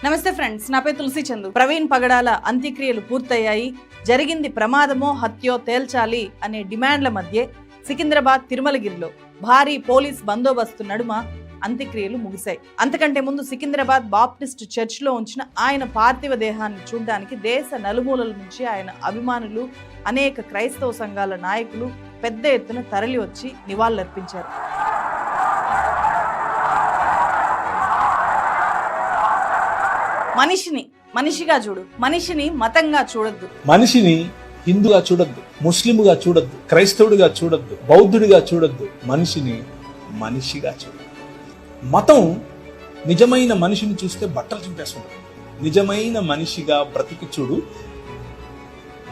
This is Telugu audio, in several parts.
నమస్తే ఫ్రెండ్స్, నా పేరు తులసి చందు. ప్రవీణ్ పగడాల అంత్యక్రియలు పూర్తయ్యాయి. జరిగింది ప్రమాదమో హత్యో తేల్చాలి అనే డిమాండ్ల మధ్య సికింద్రాబాద్ తిరుమలగిరిలో భారీ పోలీస్ బందోబస్తు నడుమ అంత్యక్రియలు ముగిశాయి. అంతకంటే ముందు సికింద్రాబాద్ బాప్టిస్ట్ చర్చ్ లో ఉంచిన ఆయన పార్థివ దేహాన్ని చూడడానికి దేశ నలుమూలల నుంచి ఆయన అభిమానులు, అనేక క్రైస్తవ సంఘాల నాయకులు పెద్ద ఎత్తున తరలి వచ్చి నివాళులర్పించారు. మనిషిని మనిషిగా చూడు, మనిషిని మతంగా చూడొద్దు. మనిషిని హిందుగా చూడొద్దు, ముస్లింగా చూడొద్దు, క్రైస్తవుడిగా చూడొద్దు, బౌద్ధుడిగా చూడొద్దు. మనిషిని మనిషిగా చూడొద్దు. మతం నిజమైన మనిషిని చూస్తే బట్టలు చింపేస్తుంది. నిజమైన మనిషిగా బ్రతికి చూడు,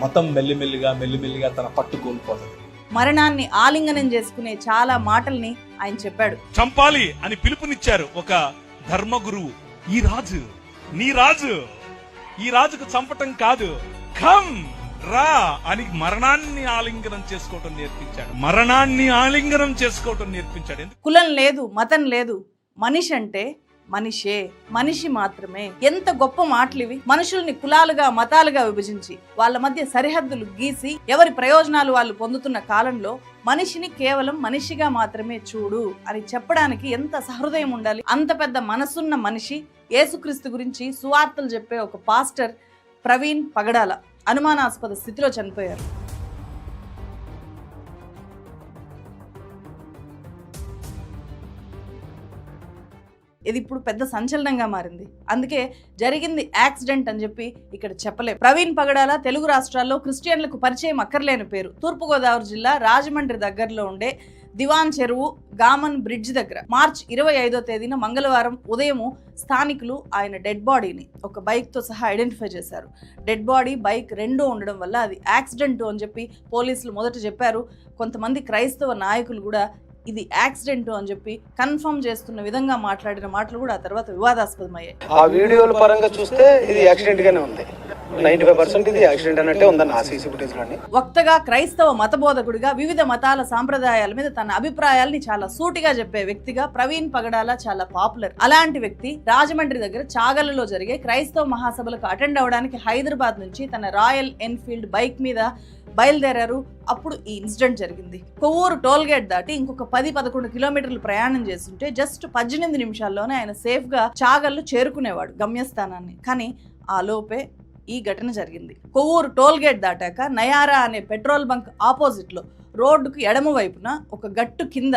మతం మెల్లిమెల్లిగా తన పట్టు కోల్పోతుంది. మరణాన్ని ఆలింగనం చేసుకునే చాలా మాటల్ని ఆయన చెప్పాడు. చంపాలి అని పిలుపునిచ్చారు ఒక ధర్మగురువు. ఈ రాజు నీ రాజు, ఈ రాజుకు చంపటం కాదు, కమ్ రా అని మరణాన్ని ఆలింగనం చేసుకోవటం నేర్పించాడు. మరణాన్ని ఆలింగనం చేసుకోవటం నేర్పించాడు. కులం లేదు, మతం లేదు, మనిషి అంటే మనిషే, మనిషి మాత్రమే. ఎంత గొప్ప మాటలు ఇవి! మనుషుల్ని కులాలుగా, మతాలుగా విభజించి వాళ్ళ మధ్య సరిహద్దులు గీసి ఎవరి ప్రయోజనాలు వాళ్ళు పొందుతున్న కాలంలో మనిషిని కేవలం మనిషిగా మాత్రమే చూడు అని చెప్పడానికి ఎంత సహృదయం ఉండాలి. అంత పెద్ద మనసున్న మనిషి, యేసుక్రీస్తు గురించి సువార్తలు చెప్పే ఒక పాస్టర్ ప్రవీణ్ పగడాల అనుమానాస్పద స్థితిలో చనిపోయారు. ఇది ఇప్పుడు పెద్ద సంచలనంగా మారింది. అందుకే జరిగింది యాక్సిడెంట్ అని చెప్పి ఇక్కడ చెప్పలేం. ప్రవీణ్ పగడాల తెలుగు రాష్ట్రాల్లో క్రిస్టియన్లకు పరిచయం అక్కర్లేని పేరు. తూర్పుగోదావరి జిల్లా రాజమండ్రి దగ్గరలో ఉండే దివాన్ చెరువు గామన్ బ్రిడ్జ్ దగ్గర మార్చి 25వ తేదీన మంగళవారం ఉదయము స్థానికులు ఆయన డెడ్ బాడీని ఒక బైక్తో సహా ఐడెంటిఫై చేశారు. డెడ్ బాడీ, బైక్ రెండూ ఉండడం వల్ల అది యాక్సిడెంట్ అని చెప్పి పోలీసులు మొదట చెప్పారు. కొంతమంది క్రైస్తవ నాయకులు కూడా ఇది యాక్సిడెంట్ అని చెప్పి కన్ఫర్మ్ చేస్తున్న విధంగా మాట్లాడిన మాటలు కూడా ఆ తర్వాత వివాదాస్పదమయ్యాయి. ఆ వీడియోల పరంగా చూస్తే ఇది యాక్సిడెంట్ గానే ఉంది. 95% ఇది యాక్సిడెంట్ అన్నట్టే ఉందన్న ఆ సీసీ ఫుటేజ్ లోని. వక్తగా, క్రైస్తవ మతబోధకుడిగా వివిధ మతాల సాంప్రదాయాల మీద తన అభిప్రాయాల్ని చాలా సూటిగా చెప్పే వ్యక్తిగా ప్రవీణ్ పగడాల చాలా పాపులర్. అలాంటి వ్యక్తి రాజమండ్రి దగ్గర చాగలలో జరిగే క్రైస్తవ మహాసభలకు అటెండ్ అవడానికి హైదరాబాద్ నుంచి తన రాయల్ ఎన్ఫీల్డ్ బైక్ మీద బయలుదేరారు. అప్పుడు ఈ ఇన్సిడెంట్ జరిగింది. కొవ్వూరు టోల్ గేట్ దాటి ఇంకొక 10-11 కిలోమీటర్లు ప్రయాణం చేస్తుంటే జస్ట్ 18 నిమిషాల్లోనే ఆయన సేఫ్ గా చాగళ్ళు చేరుకునేవాడు గమ్యస్థానాన్ని. కానీ ఆ లోపే ఈ ఘటన జరిగింది. కొవ్వూరు టోల్ గేట్ దాటాక నయారా అనే పెట్రోల్ బంక్ ఆపోజిట్ లో రోడ్డుకు ఎడమ వైపున ఒక గట్టు కింద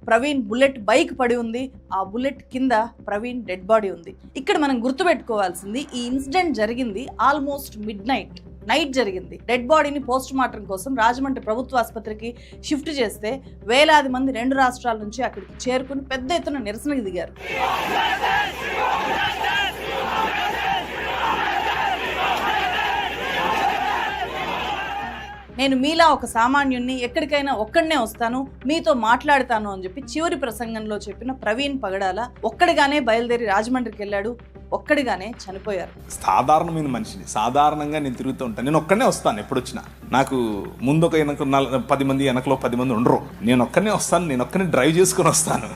ప్రవీణ్ బుల్లెట్ బైక్ పడి ఉంది. ఆ బుల్లెట్ కింద ప్రవీణ్ డెడ్ బాడీ ఉంది. ఇక్కడ మనం గుర్తుపెట్టుకోవాల్సింది, ఈ ఇన్సిడెంట్ జరిగింది ఆల్మోస్ట్ నైట్ జరిగింది. డెడ్ బాడీని పోస్ట్ మార్టం కోసం రాజమండ్రి ప్రభుత్వ ఆసుపత్రికి షిఫ్ట్ చేస్తే వేలాది మంది 2 రాష్ట్రాల నుంచి అక్కడికి చేరుకుని పెద్ద ఎత్తున నిరసనకు దిగారు. నేను మీలా ఒక సామాన్యుణ్ణి, ఎక్కడికైనా ఒక్కడనే వస్తాను, మీతో మాట్లాడతాను అని చెప్పి చివరి ప్రసంగంలో చెప్పిన ప్రవీణ్ పగడాల ఒక్కడిగానే బయలుదేరి రాజమండ్రికి వెళ్ళాడు. ఒక్కడిగానే చనిపోయారు. సాధారణమైన మనిషిని, సాధారణంగా నేను తిరుగుతూ ఉంటాను. నేను ఒక్కడనే వస్తాను. ఎప్పుడు వచ్చినా నాకు ముందు ఒక 10 మంది, వెనకలో 10 మంది ఉండరు. నేను ఒక్కడనే వస్తాను, నేను ఒక్కనే డ్రైవ్ చేసుకుని వస్తాను.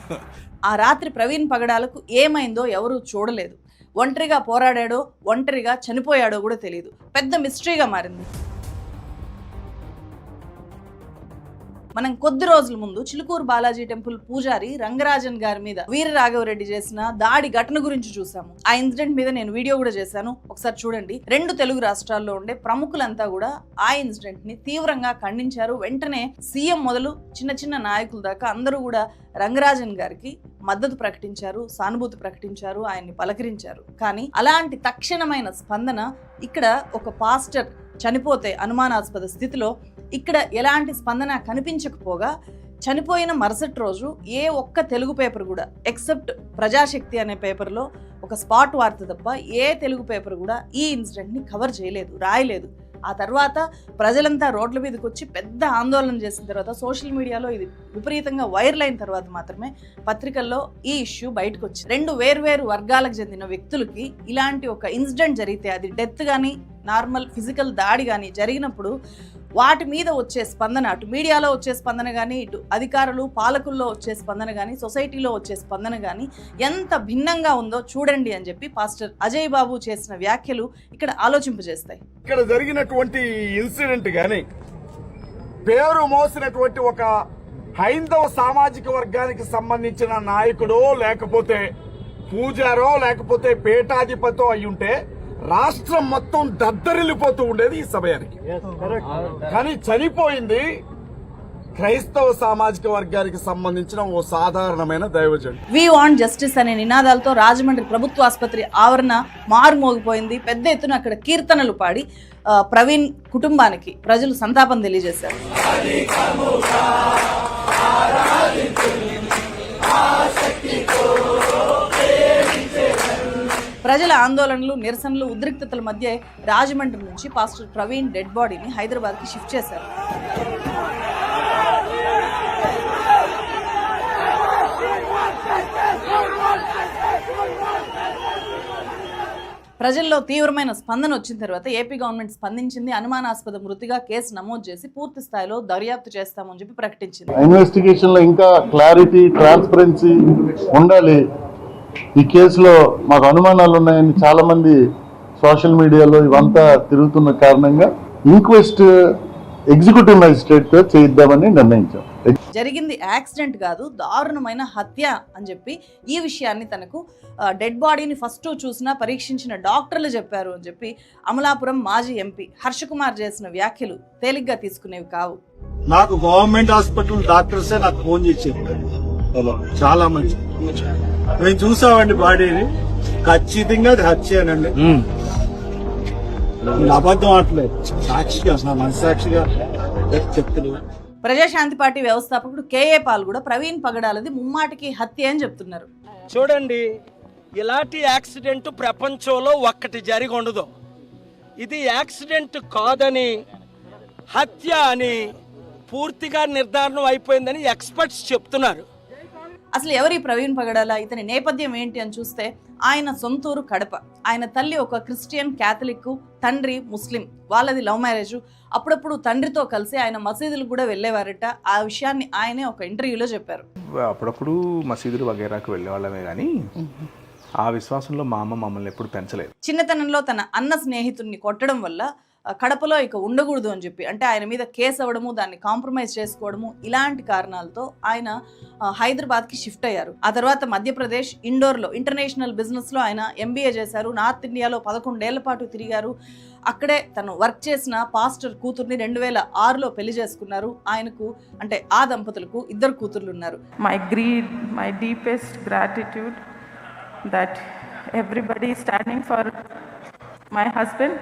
ఆ రాత్రి ప్రవీణ్ పగడాలకు ఏమైందో ఎవరూ చూడలేదు. ఒంటరిగా పోరాడాడో, ఒంటరిగా చనిపోయాడో కూడా తెలియదు. పెద్ద మిస్టరీగా మారింది. మనం కొద్ది రోజుల ముందు చిలుకూరు బాలాజీ టెంపుల్ పూజారి రంగరాజన్ గారి మీద వీర రాఘవరెడ్డి చేసిన దాడి ఘటన గురించి చూసాము. ఆ ఇన్సిడెంట్ మీద నేను వీడియో కూడా చేశాను, ఒకసారి చూడండి. 2 తెలుగు రాష్ట్రాల్లో ఉండే ప్రముఖులంతా కూడా ఆ ఇన్సిడెంట్ ని తీవ్రంగా ఖండించారు. వెంటనే సీఎం మొదలు చిన్న నాయకుల దాకా అందరూ కూడా రంగరాజన్ గారికి మద్దతు ప్రకటించారు, సానుభూతి ప్రకటించారు, ఆయన్ని పలకరించారు. కానీ అలాంటి తక్షణమైన స్పందన ఇక్కడ ఒక పాస్టర్ చనిపోతే అనుమానాస్పద స్థితిలో ఇక్కడ ఎలాంటి స్పందన కనిపించకపోగా చనిపోయిన మరుసటి రోజు ఏ ఒక్క తెలుగు పేపర్ కూడా ఎక్సెప్ట్ ప్రజాశక్తి అనే పేపర్లో ఒక స్పాట్ వార్త తప్ప ఏ తెలుగు పేపర్ కూడా ఈ ఇన్సిడెంట్ని కవర్ చేయలేదు, రాయలేదు. ఆ తర్వాత ప్రజలంతా రోడ్ల మీదకి వచ్చి పెద్ద ఆందోళన చేసిన తర్వాత సోషల్ మీడియాలో ఇది విపరీతంగా వైరల్ అయిన తర్వాత మాత్రమే పత్రికల్లో ఈ ఇష్యూ బయటకు వచ్చింది. 2 వేర్వేరు వర్గాలకు చెందిన వ్యక్తులకి ఇలాంటి ఒక ఇన్సిడెంట్ జరిగితే, అది డెత్ కానీ నార్మల్ ఫిజికల్ దాడి కానీ జరిగినప్పుడు వాటి మీద వచ్చే స్పందన, అటు మీడియాలో వచ్చే స్పందన కానీ, ఇటు అధికారులు పాలకుల్లో వచ్చే స్పందన కానీ, సొసైటీలో వచ్చే స్పందన కానీ ఎంత భిన్నంగా ఉందో చూడండి అని చెప్పి పాస్టర్ అజయ్ బాబు చేసిన వ్యాఖ్యలు ఇక్కడ ఆలోచింపజేస్తాయి. ఇక్కడ జరిగినటువంటి ఇన్సిడెంట్ గాని, పేరు మోసినటువంటి ఒక హైందవ సామాజిక వర్గానికి సంబంధించిన నాయకుడో లేకపోతే పూజారో లేకపోతే పీఠాధిపతో అయ్యుంటే రాష్ట్రం మొత్తం దద్దరిల్లిపోతూ ఉండేది ఈ సమయానికి. కానీ చనిపోయింది క్రైస్తవ సామాజిక వర్గానికి సంబంధించిన ఓ సాధారణమైన దైవజనుడు. వి వాంట్ జస్టిస్ అనే నినాదాలతో రాజమండ్రి ప్రభుత్వ ఆసుపత్రి ఆవరణ మారుమోగిపోయింది. పెద్ద ఎత్తున అక్కడ కీర్తనలు పాడి ప్రవీణ్ కుటుంబానికి ప్రజలు సంతాపం తెలియజేశారు. ప్రజల ఆందోళనలు, నిరసనలు, ఉద్రిక్తతల మధ్య రాజమండ్రి నుంచి పాస్టర్ ప్రవీణ్ డెడ్ బాడీని హైదరాబాద్కి షిఫ్ట్ చేశారు. ప్రజల్లో తీవ్రమైన స్పందన వచ్చిన తర్వాత ఏపీ గవర్నమెంట్ స్పందించింది. అనుమానాస్పద మృతిగా కేసు నమోదు చేసి పూర్తి స్థాయిలో దర్యాప్తు చేస్తామని చెప్పి ప్రకటించింది. ఇన్వెస్టిగేషన్ లో ఇంకా క్లారిటీ, ట్రాన్స్పరెన్సీ ఉండాలి. ఈ కేసులో మాకు అనుమానాలు ఉన్నాయని చాలా మంది సోషల్ మీడియాలో ఇవంతా తిరుగుతున్న కారణంగా ఇంక్వెస్ట్ ఎగ్జిక్యూటివ్ మ్యాజిస్ట్రేట్ తో చేయిద్దామని నిర్ణయించాం. జరిగింది యాక్సిడెంట్ కాదు, దారుణమైన హత్య అని చెప్పి ఈ విషయాన్ని తనకు డెడ్ బాడీని ఫస్ట్ చూసిన పరీక్షించిన డాక్టర్లు చెప్పారు అని చెప్పి అమలాపురం మాజీ ఎంపీ హర్షకుమార్ చేసిన వ్యాఖ్యలు తేలిగ్గా తీసుకునేవి కావు. నాకు గవర్నమెంట్ హాస్పిటల్ డాక్టర్సే నాకు ఫోన్ చేసి చెప్పారు, చాలా మంచి మేము చూసామండి బాడీని, ఖచ్చితంగా అది హత్యేనండి. అబద్ధం ఆటలేదు, సాక్షిగా అసలు మనసాక్షిగా చెప్తున్నారు. ప్రజాశాంతి పార్టీ వ్యవస్థాపకుడు కేఏ పాల్ కూడా ప్రవీణ్ పగడాలది ముమ్మాటికి హత్య అని చెప్తున్నారు. చూడండి, ఇలాంటి యాక్సిడెంట్ ప్రపంచంలో ఒక్కటి జరిగి ఉండదు. ఇది యాక్సిడెంట్ కాదని, హత్య అని పూర్తిగా నిర్ధారణ అయిపోయిందని ఎక్స్పర్ట్స్ చెప్తున్నారు. అసలు ఎవరి ప్రవీణ్ పగడాల, ఇతని నేపథ్యం ఏంటి అని చూస్తే ఆయన సొంతూరు కడప. ఆయన తల్లి ఒక క్రిస్టియన్ క్యాథలిక్, తండ్రి ముస్లిం. వాళ్ళది లవ్ మ్యారేజ్. అప్పుడప్పుడు తండ్రితో కలిసి ఆయన మసీదులు కూడా వెళ్ళేవారట. ఆ విషయాన్ని ఆయనే ఒక ఇంటర్వ్యూలో చెప్పారు. అప్పుడప్పుడు మసీదులు వగైరాకు వెళ్ళేవాళ్ళమే కానీ ఆ విశ్వాసంలో మా అమ్మ మమ్మల్ని ఎప్పుడు పెంచలేదు. చిన్నతనంలో తన అన్న స్నేహితుడిని కొట్టడం వల్ల కడపలో ఇక ఉండకూడదు అని చెప్పి, అంటే ఆయన మీద కేసు అవ్వడము, దాన్ని కాంప్రమైజ్ చేసుకోవడము, ఇలాంటి కారణాలతో ఆయన హైదరాబాద్కి షిఫ్ట్ అయ్యారు. ఆ తర్వాత మధ్యప్రదేశ్ ఇండోర్లో ఇంటర్నేషనల్ బిజినెస్లో ఆయన ఎంబీఏ చేశారు. నార్త్ ఇండియాలో 11 ఏళ్ల పాటు తిరిగారు. అక్కడే తను వర్క్ చేసిన పాస్టర్ కూతుర్ని 2006లో పెళ్లి చేసుకున్నారు. ఆయనకు, అంటే ఆ దంపతులకు 2 కూతుర్లు ఉన్నారు. My deepest gratitude that everybody is standing for my husband.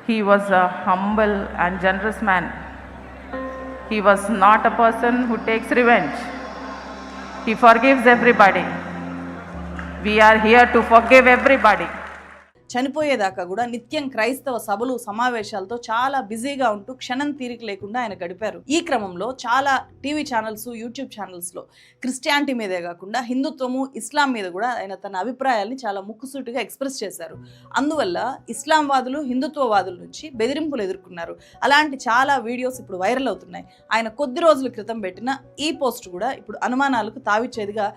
He was a humble and generous man. He was not a person who takes revenge. He forgives everybody. We are here to forgive everybody. చనిపోయేదాకా కూడా నిత్యం క్రైస్తవ సభలు, సమావేశాలతో చాలా బిజీగా ఉంటూ క్షణం తీరిక లేకుండా ఆయన గడిపారు. ఈ క్రమంలో చాలా టీవీ ఛానల్స్, యూట్యూబ్ ఛానల్స్లో క్రిస్టియానిటీ మీదే కాకుండా హిందుత్వము, ఇస్లాం మీద కూడా ఆయన తన అభిప్రాయాల్ని చాలా ముక్కుసూటిగా ఎక్స్ప్రెస్ చేశారు. అందువల్ల ఇస్లాం వాదులు, హిందుత్వవాదుల నుంచి బెదిరింపులు ఎదుర్కొన్నారు. అలాంటి చాలా వీడియోస్ ఇప్పుడు వైరల్ అవుతున్నాయి. ఆయన కొద్ది రోజుల క్రితం పెట్టిన ఈ పోస్ట్ కూడా ఇప్పుడు అనుమానాలకు తావిచ్చేదిగా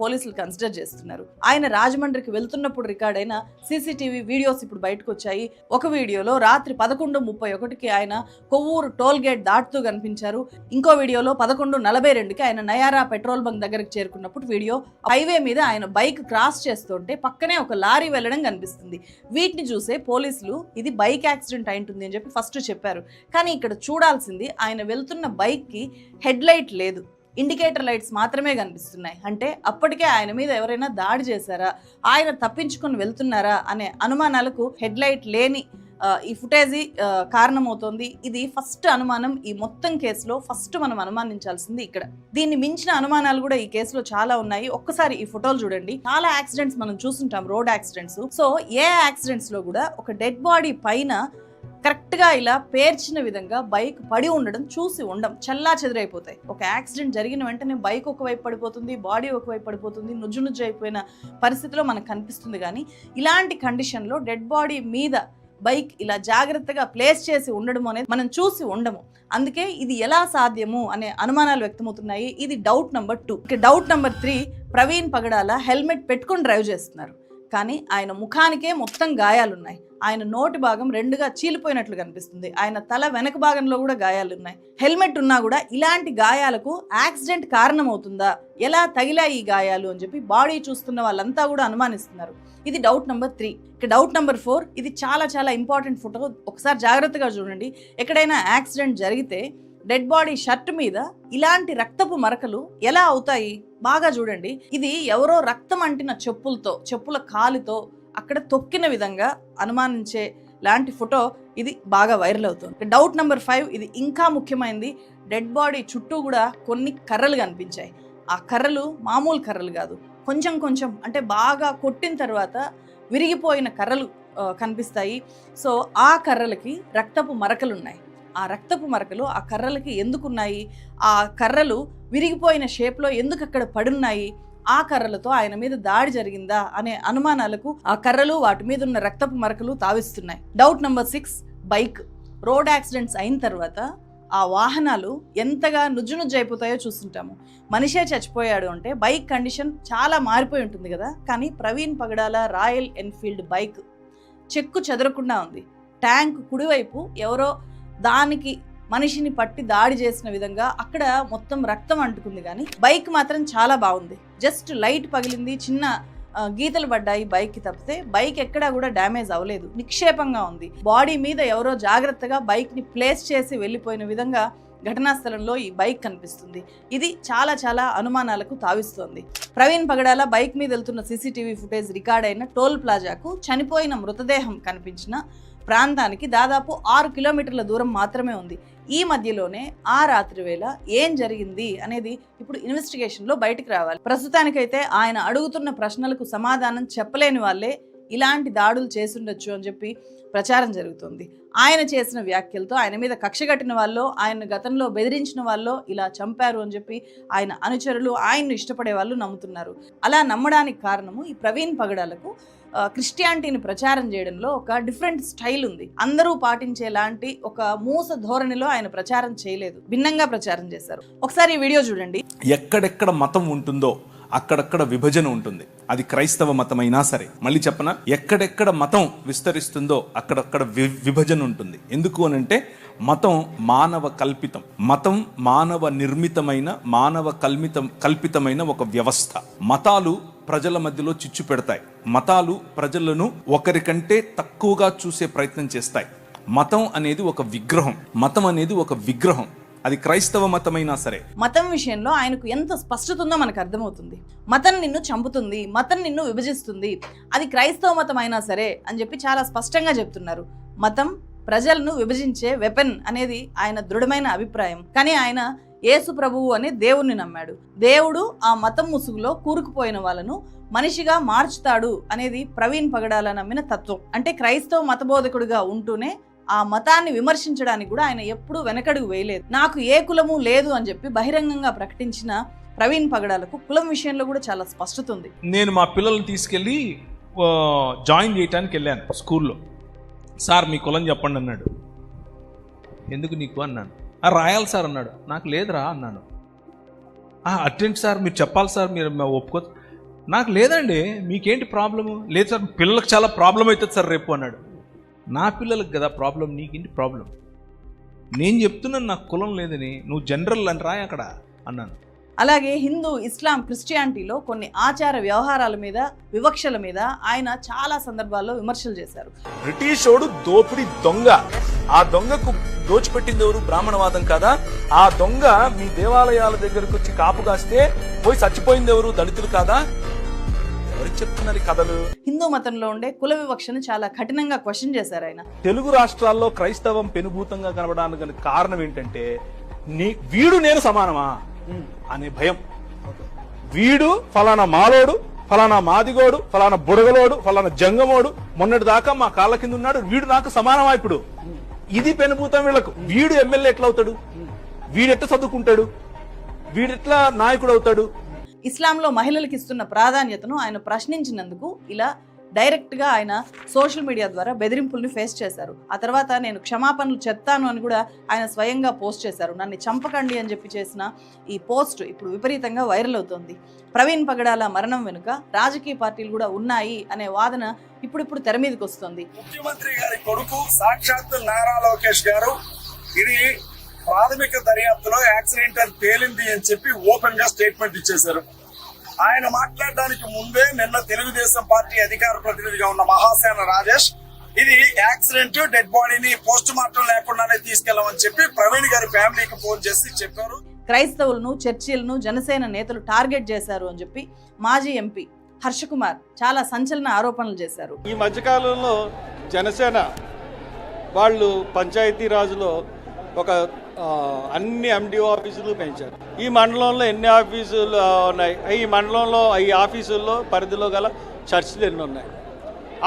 పోలీసులు కన్సిడర్ చేస్తున్నారు. ఆయన రాజమండ్రికి వెళ్తున్నప్పుడు రికార్డ్ అయిన సీసీటీవీ వీడియోస్ ఇప్పుడు బయటకు వచ్చాయి. ఒక వీడియోలో రాత్రి 11:31కి ఆయన కొవ్వూరు టోల్ గేట్ దాటుతూ కనిపించారు. ఇంకో వీడియోలో 11:42కి ఆయన నయారా పెట్రోల్ బంక్ దగ్గరకు చేరుకున్నప్పుడు వీడియో. హైవే మీద ఆయన బైక్ క్రాస్ చేస్తుంటే పక్కనే ఒక లారీ వెళ్ళడం కనిపిస్తుంది. వీటిని చూసే పోలీసులు ఇది బైక్ యాక్సిడెంట్ అయి ఉంటుంది అని చెప్పి ఫస్ట్ చెప్పారు. కానీ ఇక్కడ చూడాల్సింది, ఆయన వెళ్తున్న బైక్కి హెడ్ లైట్ లేదు, ఇండికేటర్ లైట్స్ మాత్రమే కనిపిస్తున్నాయి. అంటే అప్పటికే ఆయన మీద ఎవరైనా దాడి చేశారా, ఆయన తప్పించుకొని వెళ్తున్నారా అనే అనుమానాలకు హెడ్ లైట్ లేని ఈ ఫుటేజీ కారణమవుతోంది. ఇది ఫస్ట్ అనుమానం ఈ మొత్తం కేసులో. ఫస్ట్ మనం అనుమానించాల్సింది ఇక్కడ. దీన్ని మించిన అనుమానాలు కూడా ఈ కేసులో చాలా ఉన్నాయి. ఒక్కసారి ఈ ఫోటోలు చూడండి. చాలా యాక్సిడెంట్స్ మనం చూస్తుంటాం, రోడ్ యాక్సిడెంట్స్. సో ఏ యాక్సిడెంట్స్ లో కూడా ఒక డెడ్ బాడీ పైన కరెక్ట్గా ఇలా పేర్చిన విధంగా బైక్ పడి ఉండడం చూసి ఉండం, చల్లా చెదిరైపోతాయి. ఒక యాక్సిడెంట్ జరిగిన వెంటనే బైక్ ఒకవైపు పడిపోతుంది, బాడీ ఒకవైపు పడిపోతుంది, నుజ్జు అయిపోయిన పరిస్థితిలో మనకు కనిపిస్తుంది. కానీ ఇలాంటి కండిషన్లో డెడ్ బాడీ మీద బైక్ ఇలా జాగ్రత్తగా ప్లేస్ చేసి ఉండడం అనేది మనం చూసి ఉండము. అందుకే ఇది ఎలా సాధ్యము అనే అనుమానాలు వ్యక్తమవుతున్నాయి. ఇది డౌట్ నెంబర్ 2. ఇక డౌట్ నెంబర్ 3, ప్రవీణ్ పగడాల హెల్మెట్ పెట్టుకొని డ్రైవ్ చేస్తున్నారు, కానీ ఆయన ముఖానికే మొత్తం గాయాలున్నాయి. ఆయన నోటి భాగం 2గా చీలిపోయినట్లు కనిపిస్తుంది. ఆయన తల వెనక భాగంలో కూడా గాయాలున్నాయి. హెల్మెట్ ఉన్నా కూడా ఇలాంటి గాయాలకు యాక్సిడెంట్ కారణమవుతుందా, ఎలా తగిలాయి ఈ గాయాలు అని చెప్పి బాడీ చూస్తున్న వాళ్ళంతా కూడా అనుమానిస్తున్నారు. ఇది డౌట్ నెంబర్ 3. ఇక డౌట్ నెంబర్ 4, ఇది చాలా చాలా ఇంపార్టెంట్ ఫోటో. ఒకసారి జాగ్రత్తగా చూడండి. ఎక్కడైనా యాక్సిడెంట్ జరిగితే డెడ్ బాడీ షర్ట్ మీద ఇలాంటి రక్తపు మరకలు ఎలా అవుతాయి బాగా చూడండి. ఇది ఎవరో రక్తం అంటిన చెప్పుల కాలుతో అక్కడ తొక్కిన విధంగా అనుమానించే లాంటి ఫోటో ఇది బాగా వైరల్ అవుతుంది. డౌట్ నెంబర్ 5, ఇది ఇంకా ముఖ్యమైనది. డెడ్ బాడీ చుట్టూ కూడా కొన్ని కర్రలు కనిపించాయి. ఆ కర్రలు మామూలు కర్రలు కాదు, కొంచెం కొంచెం అంటే బాగా కొట్టిన తర్వాత విరిగిపోయిన కర్రలు కనిపిస్తాయి. సో ఆ కర్రలకి రక్తపు మరకలు ఉన్నాయి. ఆ రక్తపు మరకలు ఆ కర్రలకి ఎందుకున్నాయి, ఆ కర్రలు విరిగిపోయిన షేప్లో ఎందుకు అక్కడ పడున్నాయి, ఆ కర్రలతో ఆయన మీద దాడి జరిగిందా అనే అనుమానాలకు ఆ కర్రలు వాటి మీద ఉన్న రక్తపు మరకలు తావిస్తున్నాయి. Doubt number 6, bike. Road accidents అయిన తర్వాత ఆ వాహనాలు ఎంతగా నుజ్జు అయిపోతాయో చూస్తుంటాము. మనిషే చచ్చిపోయాడు అంటే బైక్ కండిషన్ చాలా మారిపోయి ఉంటుంది కదా. కానీ ప్రవీణ్ పగడాల రాయల్ ఎన్ఫీల్డ్ బైక్ చెక్కు చెదరకుండా ఉంది. ట్యాంక్ కుడివైపు ఎవరో దానికి మనిషిని పట్టి దాడి చేసిన విధంగా అక్కడ మొత్తం రక్తం అంటుకుంది, కానీ బైక్ మాత్రం చాలా బాగుంది. జస్ట్ లైట్ పగిలింది, చిన్న గీతలు పడ్డాయి బైక్ కి తప్పితే బైక్ ఎక్కడా కూడా డ్యామేజ్ అవ్వలేదు, నిక్షేపంగా ఉంది. బాడీ మీద ఎవరో జాగ్రత్తగా బైక్ ని ప్లేస్ చేసి వెళ్ళిపోయిన విధంగా ఘటనా స్థలంలో ఈ బైక్ కనిపిస్తుంది. ఇది చాలా చాలా అనుమానాలకు తావిస్తోంది. ప్రవీణ్ పగడాల బైక్ మీద వెళ్తున్న సీసీటీవీ ఫుటేజ్ రికార్డ్ అయిన టోల్ ప్లాజాకు చనిపోయిన మృతదేహం కనిపించిన ప్రాంతానికి దాదాపు 6 కిలోమీటర్ల దూరం మాత్రమే ఉంది. ఈ మధ్యలోనే ఆ రాత్రి వేళ ఏం జరిగింది అనేది ఇప్పుడు ఇన్వెస్టిగేషన్లో బయటకు రావాలి. ప్రస్తుతానికైతే ఆయన అడుగుతున్న ప్రశ్నలకు సమాధానం చెప్పలేని వాళ్ళే ఇలాంటి దాడులు చేసుండొచ్చు అని చెప్పి ప్రచారం జరుగుతుంది. ఆయన చేసిన వ్యాఖ్యలతో ఆయన మీద కక్ష కట్టిన వాళ్ళు, ఆయన గతంలో బెదిరించిన వాళ్ళు ఇలా చంపారు అని చెప్పి ఆయన అనుచరులు, ఆయన్ను ఇష్టపడే వాళ్ళు నమ్ముతున్నారు. అలా నమ్మడానికి కారణము ఈ ప్రవీణ్ పగడాలకు క్రిస్టియానిటీని ప్రచారం చేయడంలో ఒక డిఫరెంట్ స్టైల్ ఉంది. అందరూ పాటించేలాంటి ఒక మూస ధోరణిలో ఆయన ప్రచారం చేయలేదు, భిన్నంగా ప్రచారం చేశారు. ఒకసారి ఈ వీడియో చూడండి. ఎక్కడెక్కడ మతం ఉంటుందో అక్కడక్కడ విభజన ఉంటుంది. అది క్రైస్తవ మతమైనా సరే. మళ్ళీ చెప్పనా, ఎక్కడెక్కడ మతం విస్తరిస్తుందో అక్కడక్కడ విభజన ఉంటుంది. ఎందుకు అనంటే మతం మానవ కల్పితం. మతం మానవ నిర్మితమైన, మానవ కల్పితమైన ఒక వ్యవస్థ. మతాలు ప్రజల మధ్యలో చిచ్చు పెడతాయి. మతాలు ప్రజలను ఒకరికంటే తక్కువగా చూసే ప్రయత్నం చేస్తాయి. మతం అనేది ఒక విగ్రహం. మతం అనేది ఒక విగ్రహం. అది క్రైస్తవ మతమైనా సరే. మతం విషయంలో ఆయనకు ఎంత స్పష్టత ఉందో మనకు అర్థమవుతుంది. మతం నిన్ను చంపుతుంది, మతం నిన్ను విభజిస్తుంది, అది క్రైస్తవ మతం అయినా సరే అని చెప్పి చాలా స్పష్టంగా చెప్తున్నారు. మతం ప్రజలను విభజించే వెపన్ అనేది ఆయన దృఢమైన అభిప్రాయం. కానీ ఆయన యేసు ప్రభువు అనే దేవుణ్ణి నమ్మాడు. దేవుడు ఆ మతం ముసుగులో కూరుకుపోయిన వాళ్ళను మనిషిగా మార్చుతాడు అనేది ప్రవీణ్ పగడాల నమ్మిన తత్వం. అంటే క్రైస్తవ మతబోధకుడిగా ఉంటూనే ఆ మతాన్ని విమర్శించడానికి కూడా ఆయన ఎప్పుడూ వెనకడుగు వేయలేదు. నాకు ఏ కులము లేదు అని చెప్పి బహిరంగంగా ప్రకటించిన ప్రవీణ్ పగడాలకు కులం విషయంలో కూడా చాలా స్పష్టత ఉంది. నేను మా పిల్లల్ని తీసుకెళ్ళి జాయిన్ చేయడానికి వెళ్ళాను స్కూల్లో. సార్ మీ కులం చెప్పండి అన్నాడు. ఎందుకు నీకు అన్నాను. రాయాలి సార్ అన్నాడు. నాకు లేదురా అన్నాను. అటెండ్ సార్ మీరు చెప్పాలి సార్, మీరు ఒప్పుకో. నాకు లేదండి, మీకేంటి ప్రాబ్లము? లేదు సార్ పిల్లలకు చాలా ప్రాబ్లం అవుతుంది సార్ రేపు అన్నాడు. నా పిల్లలకు కదా ప్రాబ్లం, నీకేంటి ప్రాబ్లం? నేను చెప్తున్నాను నాకు కులం లేదని, నువ్వు జనరల్ అని రాయి అక్కడ అన్నాను. అలాగే హిందూ, ఇస్లాం, క్రిస్టియానిటీలో కొన్ని ఆచార వ్యవహారాల మీద, వివక్షల మీద ఆయన చాలా సందర్భాల్లో విమర్శలు చేశారు. బ్రిటిషోడు దోపిడి దొంగ. ఆ దొంగకు దోచిపెట్టింది ఎవరు? బ్రాహ్మణవాదం కదా. ఆ దొంగ మీ దేవాలయాల దగ్గరకు వచ్చి కాపు కాస్తే పోయి చచ్చిపోయింది ఎవరు? దళితులు కాదా? ఎవరికి చెప్తున్నారు కథలు? హిందూ మతంలో ఉండే కుల వివక్షను చాలా కఠినంగా క్వశ్చన్ చేశారు ఆయన. తెలుగు రాష్ట్రాల్లో క్రైస్తవం పెనుభూతంగా కనబడానికి కారణం ఏంటంటే వీడు నేను సమానమా అనే భయం. వీడు ఫలానా మాలోడు, ఫలానా మాదిగోడు, ఫలానా బుడగలోడు, ఫలానా జంగమోడు, మొన్నటి దాకా మా కాళ్ళ కింద ఉన్నాడు, వీడు నాకు సమానమా ఇప్పుడు? ఇది పెనుభూతం వీళ్ళకు. వీడు ఎమ్మెల్యే ఎట్లా అవుతాడు? వీడెట్లా చదువుకుంటాడు? వీడెట్లా నాయకుడు అవుతాడు? ఇస్లాంలో మహిళలకు ఇస్తున్న ప్రాధాన్యతను ఆయన ప్రశ్నించినందుకు ఇలా డైరెక్ట్గా ఆయన సోషల్ మీడియా ద్వారా బెదిరింపుల్ని ఫేస్ చేశారు. ఆ తర్వాత నేను క్షమాపణలు చెప్తాను అని కూడా ఆయన స్వయంగా పోస్ట్ చేశారు. నన్ను చంపకండి అని చెప్పి చేసిన ఈ పోస్ట్ ఇప్పుడు విపరీతంగా వైరల్ అవుతోంది. ప్రవీణ్ పగడాల మరణం వెనుక రాజకీయ పార్టీలు కూడా ఉన్నాయి అనే వాదన ఇప్పుడు తెర మీదకి వస్తుంది. ముఖ్యమంత్రి గారి కొడుకు సాక్షాత్తు నారా లోకేష్ గారు ఇది ప్రాథమిక దర్యాప్తులో యాక్సిడెంట్ అని తేలింది అని చెప్పి ఓపెన్ గా స్టేట్మెంట్ ఇచ్చేశారు. ఆయన మాట్లాడడానికి ముందే నిన్న తెలుగుదేశం పార్టీ అధికార ప్రతినిధిగా ఉన్న మహాసేన రాజేష్ ఇది యాక్సిడెంట్, డెడ్ బాడీని పోస్ట్ మార్టం లేకుండానే తీసుకెళ్లామని చెప్పి ప్రవీణ్ గారి ఫ్యామిలీకి ఫోన్ చేసి చెప్పారు. క్రైస్తవులను, చర్చిలను జనసేన నేతలు టార్గెట్ చేశారు అని చెప్పి మాజీ ఎంపీ హర్ష కుమార్ చాలా సంచలన ఆరోపణలు చేశారు. ఈ మధ్యకాలంలో జనసేన వాళ్ళు పంచాయతీరాజులో ఒక అన్ని ఎండిఓ ఆఫీసులు పెంచారు. ఈ మండలంలో ఎన్ని ఆఫీసులు ఉన్నాయి, ఈ మండలంలో ఈ ఆఫీసుల్లో పరిధిలో గల చర్చిలు ఎన్ని ఉన్నాయి,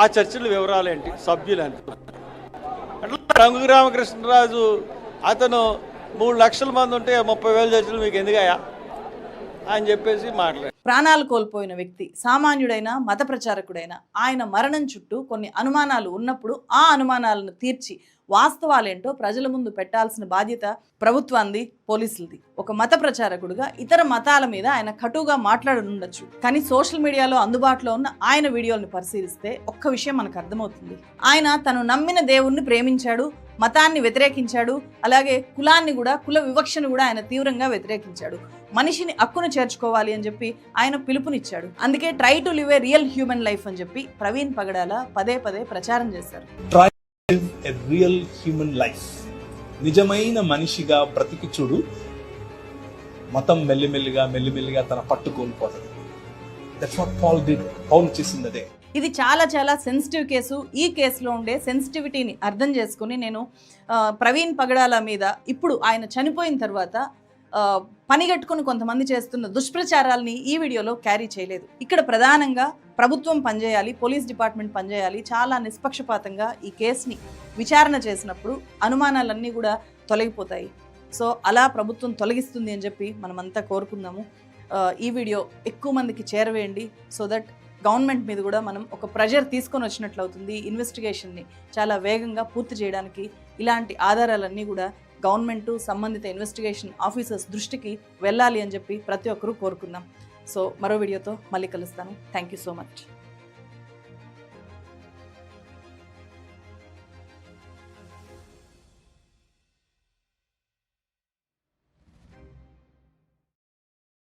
ఆ చర్చిల వివరాలు ఏంటి, సభ్యులు ఎంత. అట్లా రంగు రామకృష్ణరాజు అతను 3 లక్షల మంది ఉంటే 30,000 చర్చిలు మీకు ఎందుకయ్యా అని చెప్పేసి మాట్లాడారు. ప్రాణాలు కోల్పోయిన వ్యక్తి, సామాన్యుడైన మత ప్రచారకుడైన ఆయన మరణం చుట్టూ కొన్ని అనుమానాలు ఉన్నప్పుడు ఆ అనుమానాలను తీర్చి వాస్తవాలేంటో ప్రజల ముందు పెట్టాల్సిన బాధ్యత ప్రభుత్వాన్ని, పోలీసులది. ఒక మత ప్రచారకుడుగా ఇతర మతాల మీద ఆయన కటుగా మాట్లాడనుండొచ్చు, కానీ సోషల్ మీడియాలో అందుబాటులో ఉన్న ఆయన వీడియోలను పరిశీలిస్తే ఒక్క విషయం మనకు అర్థమవుతుంది. ఆయన తను నమ్మిన దేవుణ్ణి ప్రేమించాడు, మతాన్ని వ్యతిరేకించాడు, అలాగే కులాన్ని కూడా, కుల వివక్షను కూడా ఆయన తీవ్రంగా వ్యతిరేకించాడు. మనిషిని హక్కును చేర్చుకోవాలి అని చెప్పి ఆయన పిలుపునిచ్చాడు. అందుకే try to live A real human life అని చెప్పి ప్రవీణ్ పగడాల పదే ప్రచారం చేశారు. A real human life. నిజమైన మనిషిగా బ్రతికి చూడు, మతం మెల్లిమెల్లిగా తన పట్టు కోల్పోతుంది. That's what Paul did. Paul చేసింది అదే. ఇది చాలా సెన్సిటివ్ కేసు. ఈ కేసులో ఉండే సెన్సిటివిటీని అర్థం చేసుకుని నేను ప్రవీణ్ పగడాల మీద ఇప్పుడు ఆయన చనిపోయిన తర్వాత పనిగట్టుకుని కొంతమంది చేస్తున్న దుష్ప్రచారాలని ఈ వీడియోలో క్యారీ చేయలేదు. ఇక్కడ ప్రధానంగా ప్రభుత్వం పనిచేయాలి, పోలీస్ డిపార్ట్మెంట్ పనిచేయాలి, చాలా నిష్పక్షపాతంగా ఈ కేసుని విచారణ చేసినప్పుడు అనుమానాలన్నీ కూడా తొలగిపోతాయి. సో అలా ప్రభుత్వం తొలగిస్తుంది అని చెప్పి మనమంతా కోరుకుందాము. ఈ వీడియో ఎక్కువ మందికి చేరవేయండి, సో దట్ గవర్నమెంట్ మీద కూడా మనం ఒక ప్రెజర్ తీసుకొని వచ్చినట్లు అవుతుంది. ఇన్వెస్టిగేషన్ని చాలా వేగంగా పూర్తి చేయడానికి ఇలాంటి ఆధారాలన్నీ కూడా గవర్నమెంట్, సంబంధిత ఇన్వెస్టిగేషన్ ఆఫీసర్స్ దృష్టికి వెళ్ళాలి అని చెప్పి ప్రతి ఒక్కరూ కోరుకుందాం. సో మరో వీడియోతో మళ్ళీ కలుస్తాను. Thank you so much.